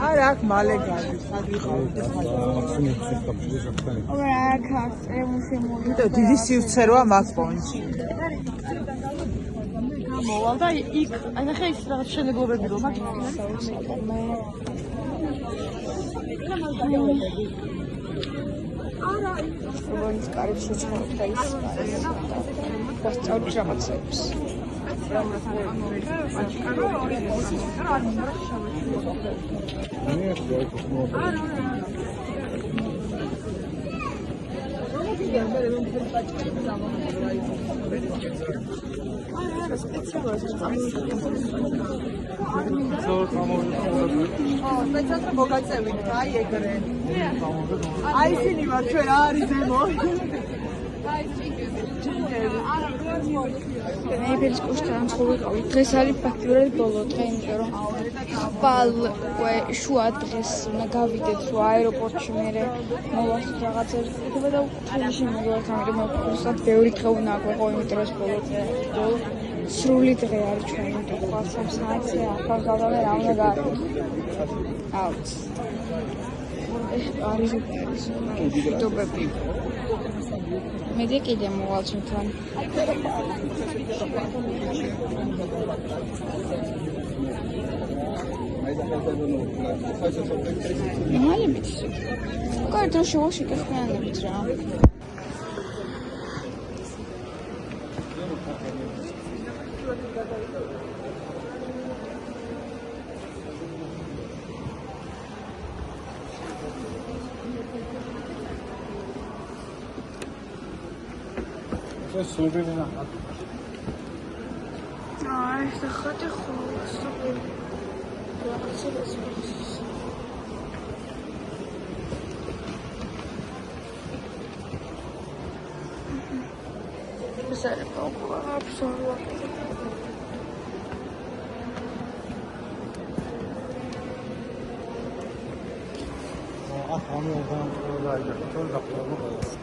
არა აქ მალე გადის აგიხავდეს დიდი სივრცე როა მაგ პონჩი მოვალ და იქ აი ნახე ის რაღაც შენებობები რომ აქ არა ის კარებში ჩხორდა ის გასწავლის რაღაცებს სპეციალურად მოგაწევით აი ეგრე აი ისინი ვარ ჩვენ არის ზემო მე ფერისკუშთან ხოვიყავი დღეს არის ფაქტიურად ბოლო დღე იმიტომ რომ ბალყვე შუა დღეს უნდა გავიდეთ რომ აეროპორტში მე მოვასწრებ რაღაცებს და თვითონ მოვართ ამიტომ უბრალოდ ბევრი დღე უნდა აღვეყო იმიტომ რომ ეს ბოლო დღე სრული დღე არის ჩვენი ხვალ 3 საათზე ახალ გავდავე რა უნდა გააკეთო. აუც. ეს არის ფიდობები. მედი კიდე მოვალ ჩვენთან. მალებით. კარგი შევაშიკ ხმიანებით რა. ეს სულები ნა. აი, ეს ხათი ხოლოს. Güzel kokular sonra. Ahmı oradan oradaydı. Çok kapılı.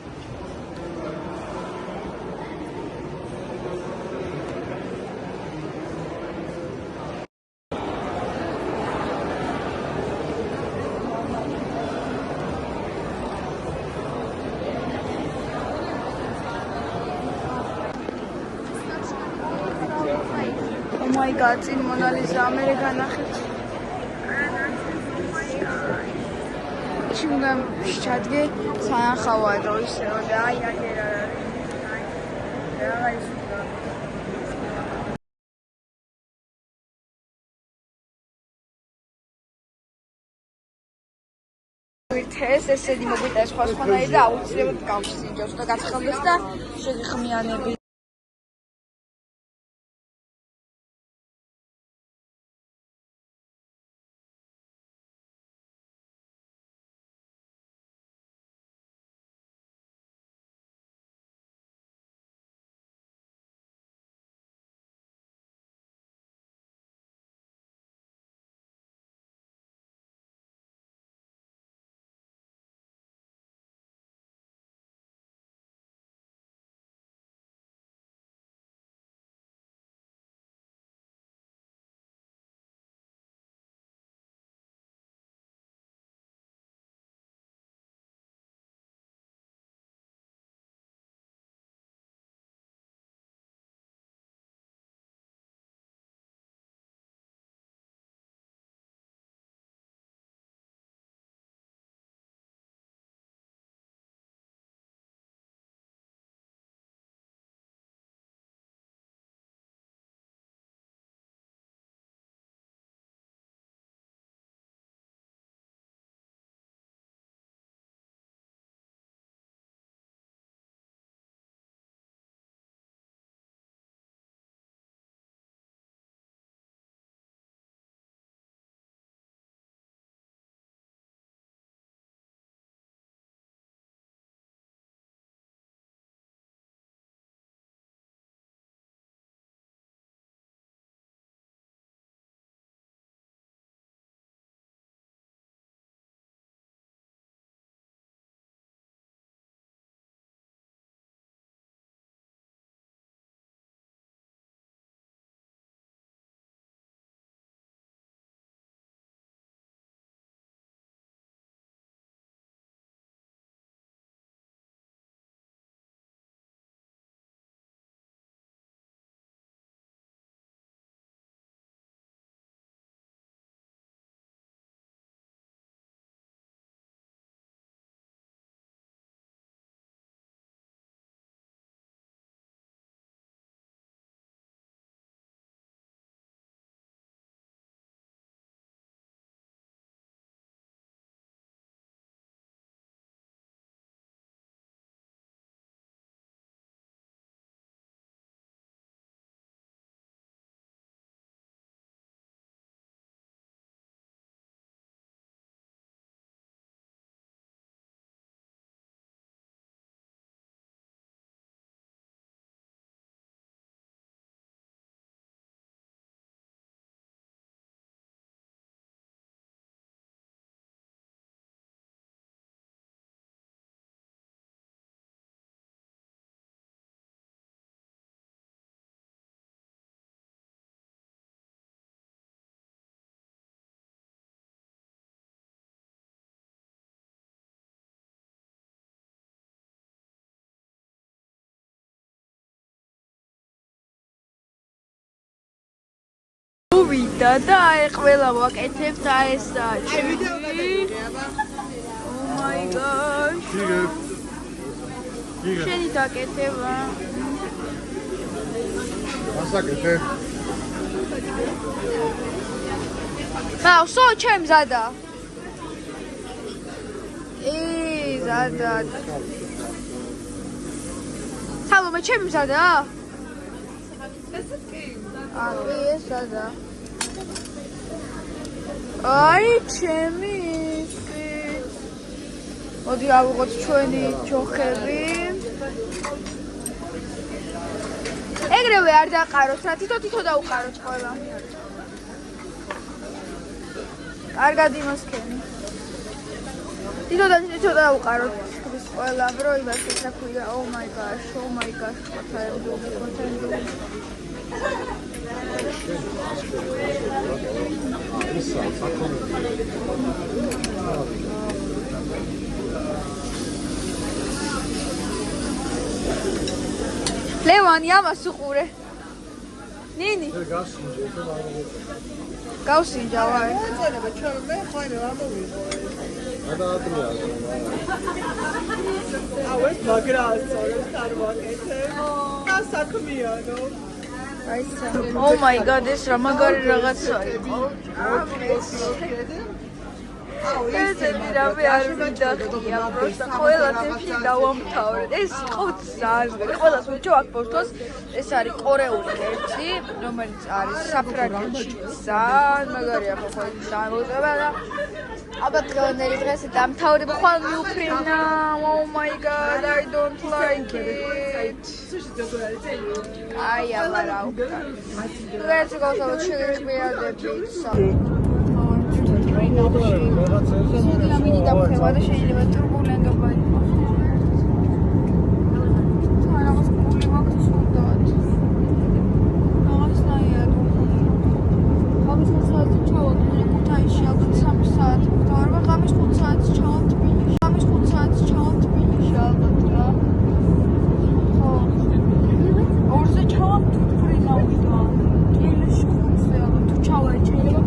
Oh my god, წინ მონალიზა მე განახეთ. ჩუნდა შეადგე საახავა და ისე და აი რა ის ეს ესენი მოგვიტანე სხვადასხვანაირი და აუცილებლად გავსინჯოს და გაცხელდეს და შეგიხმიანები მოვიდა და აი ყველა ვაკეთებთ აი ესა. ვიდეო გადაგიღე აბა. Oh my gosh. შენი დაკეთება. ასაკეთე. ხავსო ჩემ ზადა. ზადა. ხალო მე ჩემ ზადა? ეს ზადა. აი ჩემი. მოდი ავიღოთ ჩვენი ჯოხები. ეგრევე არ დაყაროთ რა, თითო დაუყაროთ ყველა. კარგად იმასქენი. თითო დაუყაროთ ის ყველა, ბრო იმას ეცაქვია. Oh my gosh, what I am doing. ლევანი ამას უყურე. ნინი. გავსინჯა ვარ. ეწონება ჩვენ მე ხაინე არ მოვიყო. აუ ეს მაგრას სწორედ არ ვაკეთე. და საქმიანო. Oh my god, ეს რა მაგარი რაღაცა. ეს რამე არ მიდახია, просто ყველა თემში დავამთავრეთ. ეს ყოთ ზარზე. ყველას ვიჩო აქ პოსტოს ეს არის კორეული ერთი, რომელიც არის საფრანგეთში. ძალიან მაგარია ხო შემოწება და ალბათ დღევანდელი დღეს დამთავრდება ხვალ მიუფრინა. Oh my god, I don't like it. აი აბარაუ. ეს გასავალ შეგვიადებით. მოდი დამხება და შეიძლება турბულენტობა იყოს. რაღაც გული მაქვს სულდად. რაღაცნაირად. ღამის 5 საათი ჩავაგდე ქუთაისში, ალბათ 3 საათი. ვთქვი, ღამის 5 საათი ჩავალ თბილისში. ღამის 5 საათი ჩავალ თბილისში ალბათ რა. ხო. ორზე ჩავალ თბილისში თბილისში 5-ზე ალბათ თუ ჩავალ შეიძლება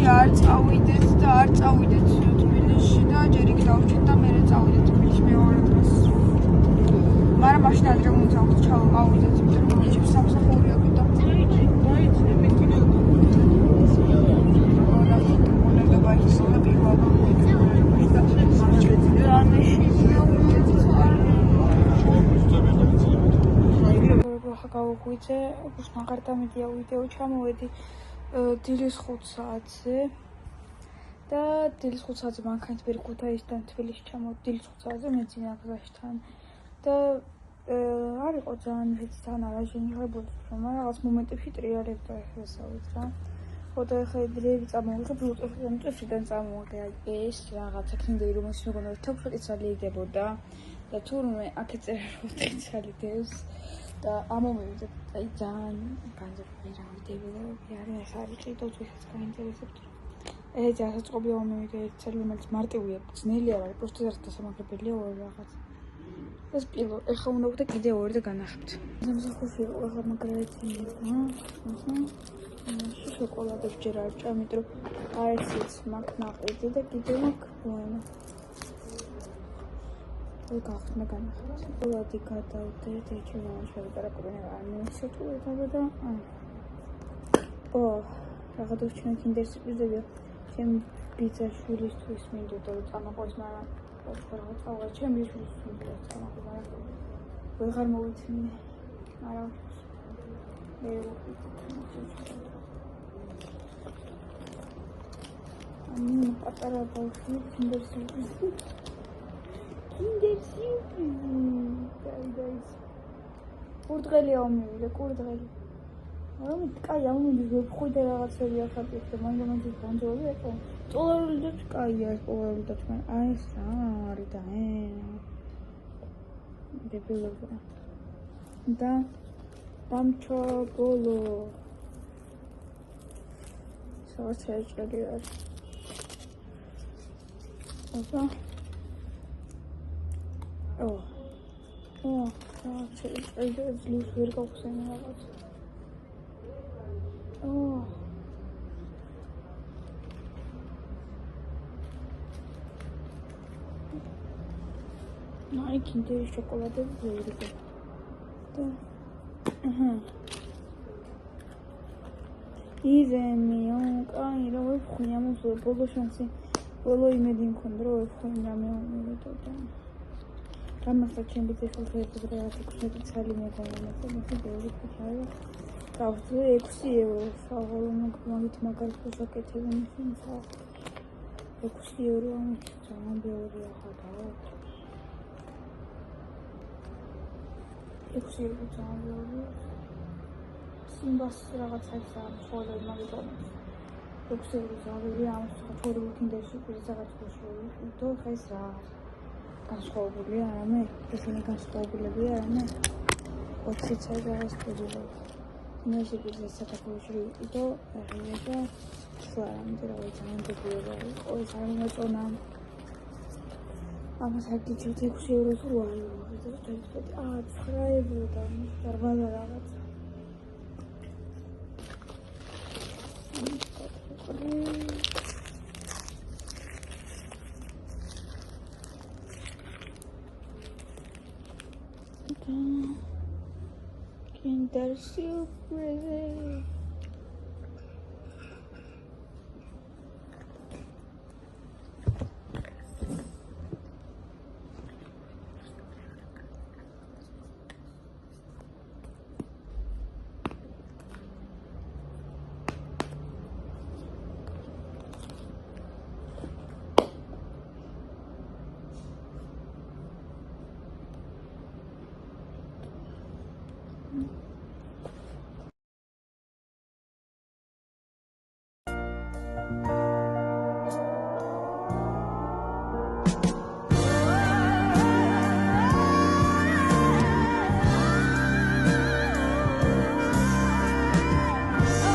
არ წავიდეთ და არ წავიდეთ თბილისში და ჯერ იქ დავჭით და მერე წავიდეთ თბილისში მეორე დღეს. მაგრამ მაშინ ადრე უნდა ჩავავიდეთ, იმიტომ რომ ჩემს სამსახური აქვს და გავუღვიძე, როგორც აღარ დამედია ვიდეო ჩამოვედი დილის 5 საათზე და დილის 5 საათზე მანქანით ქუთაისიდან თბილისში ჩამოვედი დილის 5 საათზე მეძინა გზაშთან და არ იყო ძალიან მეც თან არაჟენი ხებოდი რომ რაღაც მომენტებში ტრიალებდა ესავით რა. ხო და ხა დღეები წამოვიღე ბლუტუსიდან წამოვიღე აი ეს რაღაც ექნდები რომელს მეგონა 4 წელი იდებოდა და თურმე აქ ეწერა 4 წელი დევს და ამომივიდა აი ძალიან განზრახი რა ვიდეოები არის არის კიდევ თვითონ გაინტერესებთ. ეს ასაწყობი ამომივიდა ერთ წელი რომელიც მარტივია ძნელი არ არის просто ზართ დასამაგრებელია ორი რაღაც. ეს პილო ეხლა უნდა ვქდე კიდევ ორი და განახებთ. სამსახურში იყო ახლა მაგრეთი შოკოლადებს ჯერ არ ჭამ, იმიტომ რომ აეციც მაქვს ნაყიდი და კიდევ მაქვს ბუენა. Ой, как на канале. Была диката, вот это чего нашла таракуна, а не все то это да. О, я готов чуть киндер-сюрприз. Чем пицца шулис туис минут то там возьма. Вот второго, чем лишь там возьма. Вы гармовите мне. Ара. Они патара пошли киндер-сюрприз. კურდღელი ამოვიდა, კურდღელი. მაგრამ კაი ამოვიდა, ვხვი და რაღაცები ახალ და მაგ-მაგ განჯოვი იყო. წოლარული და კაია ეს ყოველი და თქვენ. აი ეს რა არის და დებილობა. და დამჩო ბოლო. სოციალური არის. აბა ჩეჭეჭ ვერ გავხსენე რაღაც. აი კინდერის შოკოლადები ვერიგე. და ირემიო, კაი რა ვეფხვი ამოსულ ბოლო შანსი. ბოლო იმედი მქონდა რომ ვეფხვი რამე უმივიდო და რამასაც ჩემი ცეცხლსაერთოდ რაღაც 16 ცალი მეგონა მასე ბევრი ფიქრია. დავწერ 6 ევრო საღოლო მაგით მაგარით ვაკეთებენ ისინი 6 ევრო ამის ძალიან ბევრია ხოდა 6 ევრო ძალიან ბევრია სიმბას რაღაცა ისა ხოლმე მაგით 6 ევრო ძალიან ამის ხორი ვიკინდაში რაღაც გუშორი და ხეს რა განსხვავებულია არამე ესენი განსხვავებულებია არამე 20 წელი რაღაც პერიოდი ნაში ბიზნეს საქართველოში იყო აღიარა სლამი და რა ძალიან დაბლობა იყო ეს არ მომწონა ამას აგიჩვით 6 ევრო თუ 8 ევრო და 9 ევრო და დარბაზა რაღაც Kinder Surprise.